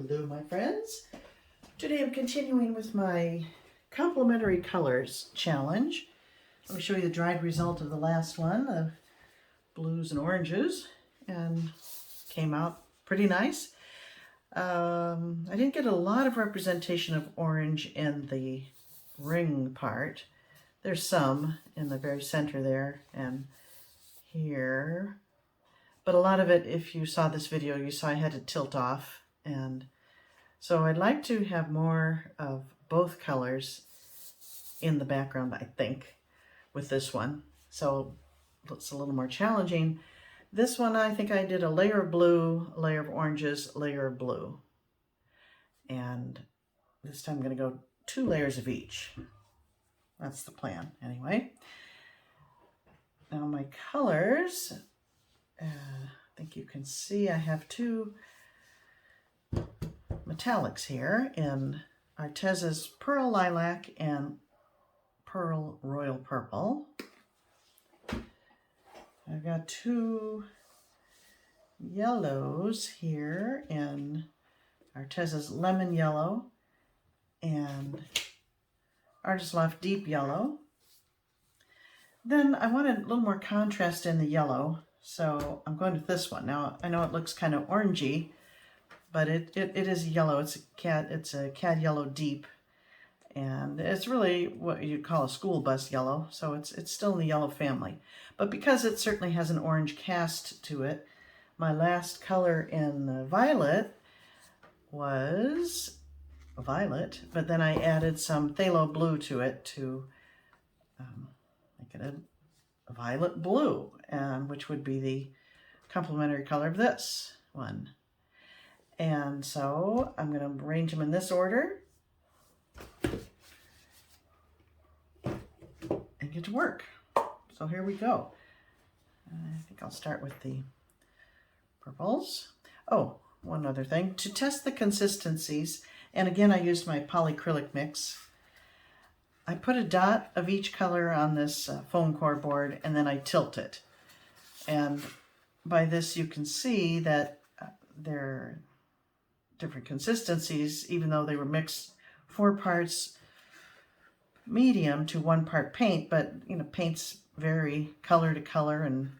Hello, my friends. Today I'm continuing with my complementary colors challenge. Let me show you the dried result of the last one, the blues and oranges, and came out pretty nice. I didn't get a lot of representation of orange in the ring part. There's some in the very center there and here. But a lot of it, if you saw this video, you saw I had to tilt off. And so I'd like to have more of both colors in the background, I think, with this one. So it's a little more challenging. This one, I think I did a layer of blue, a layer of oranges, layer of blue. And this time I'm going to go 2 layers of each. That's the plan, anyway. Now my colors, I think you can see I have 2 metallics here in Arteza's Pearl Lilac and Pearl Royal Purple. I've got 2 yellows here in Arteza's Lemon Yellow and Artist Loft Deep Yellow. Then I wanted a little more contrast in the yellow, so I'm going with this one. Now I know it looks kind of orangey, but it is yellow. It's a cad yellow deep, and it's really what you'd call a school bus yellow, so it's still in the yellow family. But because it certainly has an orange cast to it, my last color in the violet was violet, but then I added some phthalo blue to it to make it a violet blue, which would be the complementary color of this one. And so I'm going to arrange them in this order and get to work. So here we go. I think I'll start with the purples. Oh, one other thing. To test the consistencies, and again I used my polycrylic mix, I put a dot of each color on this foam core board and then I tilt it. And by this you can see that they're different consistencies, even though they were mixed 4 parts medium to 1 part paint. But you know, paints vary color to color and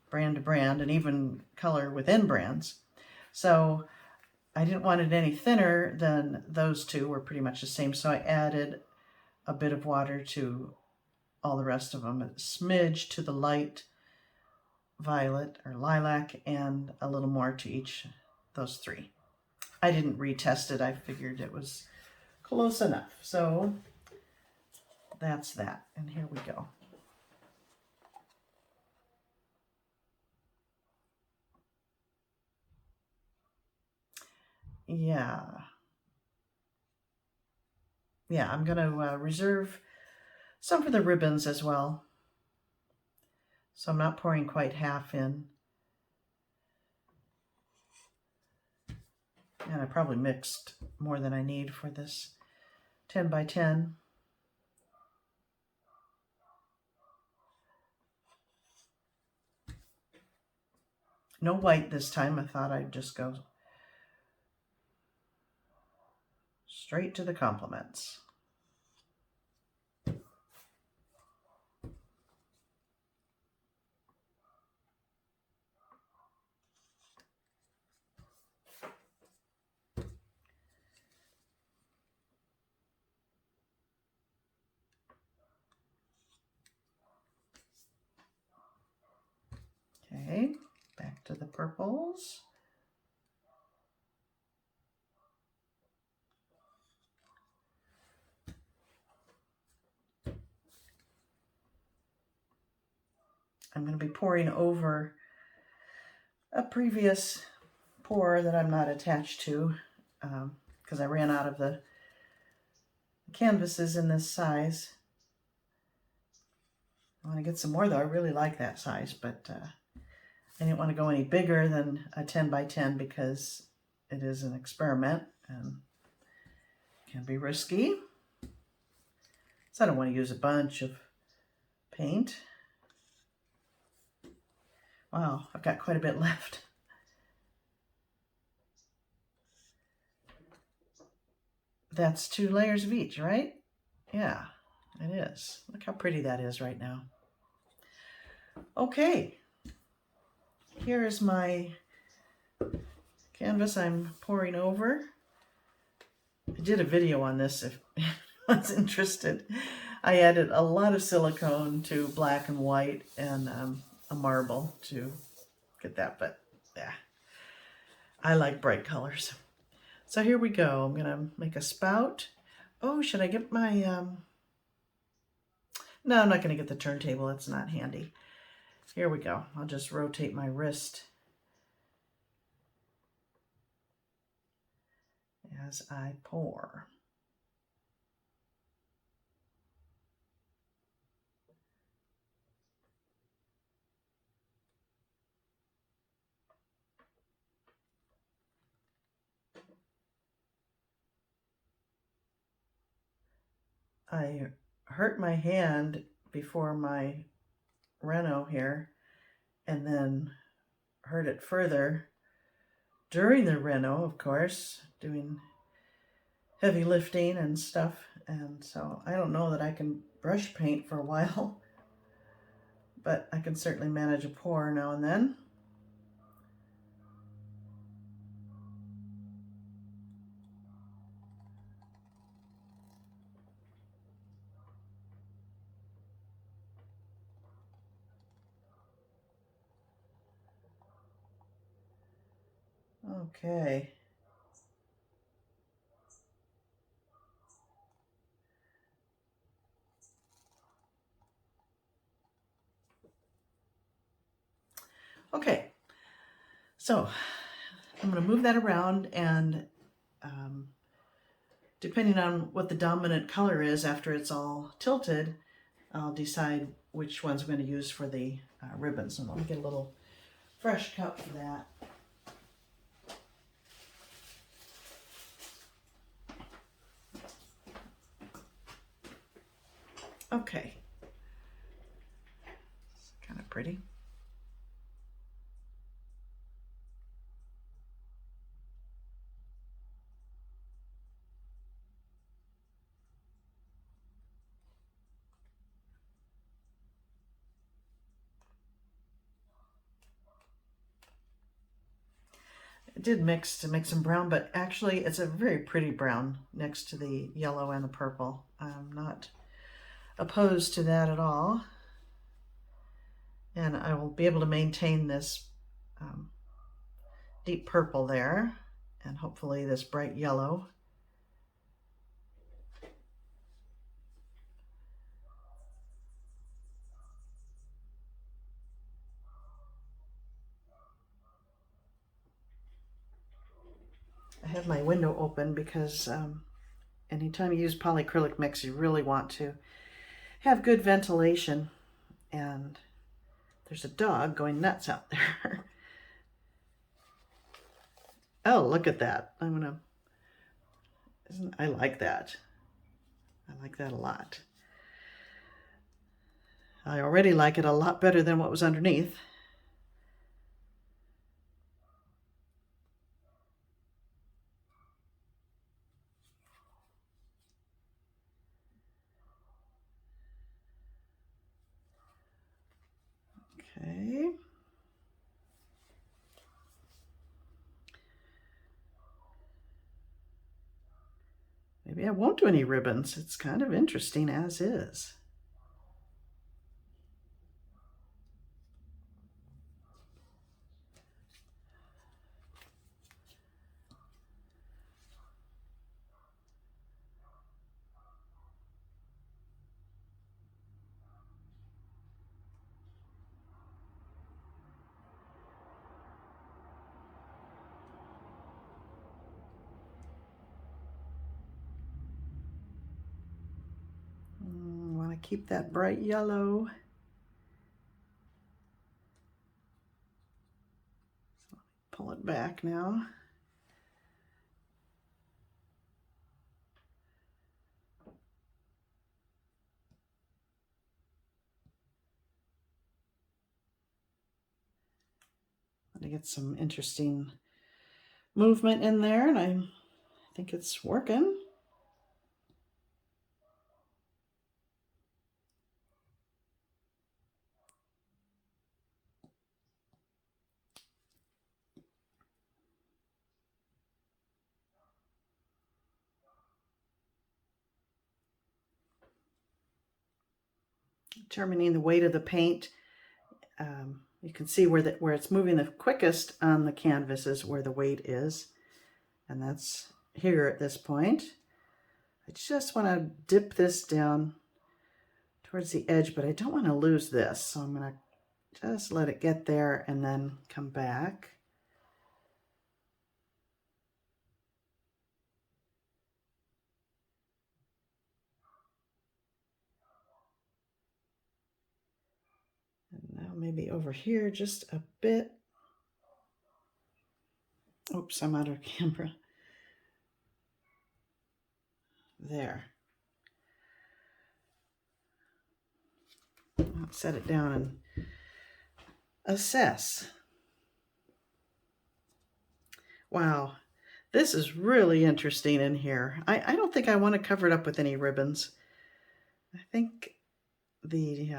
brand to brand, and even color within brands. So I didn't want it any thinner than those 2 were pretty much the same, so I added a bit of water to all the rest of them, a smidge to the light violet or lilac, and a little more to each those 3. I didn't retest it. I figured it was close enough. So that's that. And here we go. Yeah, I'm going to reserve some for the ribbons as well. So I'm not pouring quite half in. And I probably mixed more than I need for this 10 by 10. No white this time. I thought I'd just go straight to the complements. Okay, back to the purples. I'm going to be pouring over a previous pour that I'm not attached to because I ran out of the canvases in this size. I want to get some more though. I really like that size, but I didn't want to go any bigger than a 10 by 10 because it is an experiment and can be risky. So I don't want to use a bunch of paint. Wow, I've got quite a bit left. that's 2 layers of each, right? Yeah, it is. Look how pretty that is right now. Okay, here is my canvas I'm pouring over. I did a video on this if anyone's interested. I added a lot of silicone to black and white and a marble to get that, but yeah, I like bright colors. So here we go. I'm gonna make a spout. Oh, should I get my, no, I'm not gonna get the turntable, it's not handy. Here we go. I'll just rotate my wrist as I pour. I hurt my hand before my reno here, and then hurt it further during the reno, of course, doing heavy lifting and stuff. And so I don't know that I can brush paint for a while, but I can certainly manage a pour now and then. Okay. Okay, so I'm going to move that around, and depending on what the dominant color is after it's all tilted, I'll decide which ones I'm going to use for the ribbons. And let me get a little fresh cup for that. Okay, it's kind of pretty. It did mix to make some brown, but actually it's a very pretty brown next to the yellow and the purple. I'm not opposed to that at all. And I will be able to maintain this deep purple there, and hopefully this bright yellow. I have my window open because anytime you use polycrylic mix, you really want to have good ventilation. And there's a dog going nuts out there. Oh, look at that. I like that. I like that a lot. I already like it a lot better than what was underneath. Okay. Maybe I won't do any ribbons. It's kind of interesting as is. Want to keep that bright yellow. So pull it back now. To get some interesting movement in there, and I think it's working. determining the weight of the paint. You can see where it's moving the quickest on the canvas is where the weight is. And that's here at this point. I just want to dip this down towards the edge, but I don't want to lose this. So I'm going to just let it get there and then come back. And now maybe over here just a bit. Oops, I'm out of camera. There. I'll set it down and assess. Wow, this is really interesting in here. I don't think I want to cover it up with any ribbons. I think the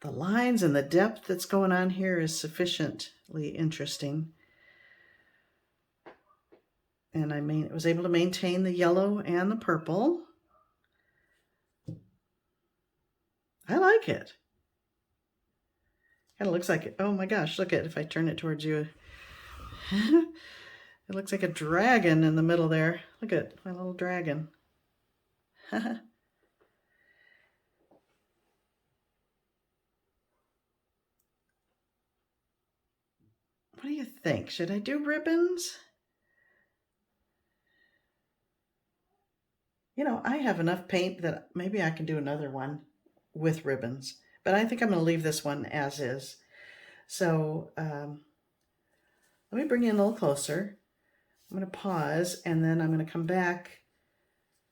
lines and the depth that's going on here is sufficiently interesting. And I was able to maintain the yellow and the purple. I like it. Kind of looks like it. Oh my gosh, look at it if I turn it towards you. It looks like a dragon in the middle there. Look at my little dragon. What do you think? Should I do ribbons? You know, I have enough paint that maybe I can do another one with ribbons, but I think I'm going to leave this one as is. So let me bring you in a little closer. I'm going to pause and then I'm going to come back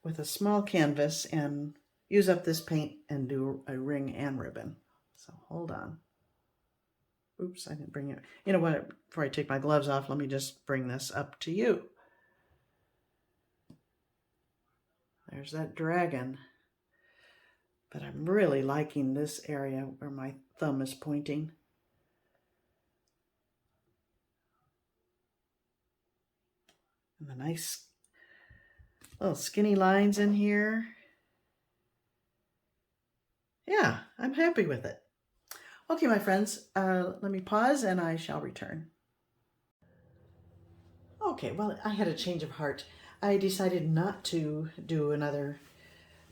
with a small canvas and use up this paint and do a ring and ribbon. So hold on. Oops, I didn't bring it. You know what? Before I take my gloves off, let me just bring this up to you. There's that dragon. But I'm really liking this area where my thumb is pointing. And the nice little skinny lines in here. Yeah, I'm happy with it. Okay, my friends, let me pause and I shall return. Okay, well, I had a change of heart. I decided not to do another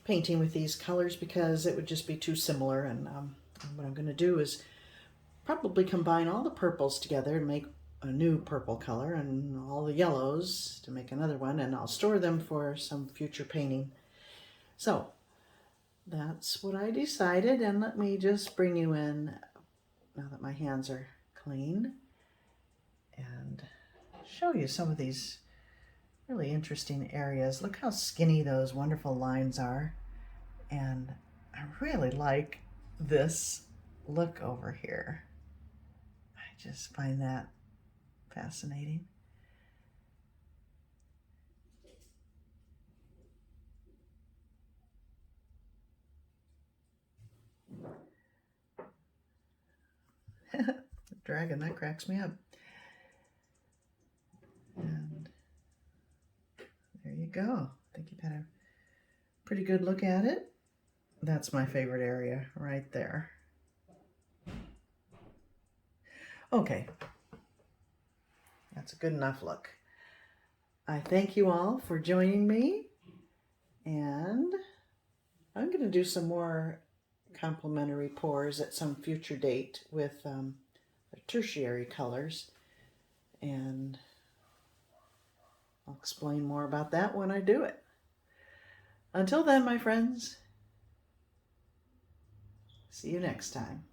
painting with these colors because it would just be too similar, and what I'm going to do is probably combine all the purples together and make a new purple color and all the yellows to make another one, and I'll store them for some future painting. So that's what I decided, and let me just bring you in now that my hands are clean and show you some of these really interesting areas. Look how skinny those wonderful lines are. And I really like this look over here. I just find that fascinating. The dragon, that cracks me up. And there you go. I think you've had a pretty good look at it. That's my favorite area right there. Okay, that's a good enough look. I thank you all for joining me, and I'm going to do some more complementary pours at some future date with the tertiary colors, and I'll explain more about that when I do it. Until then, my friends, see you next time.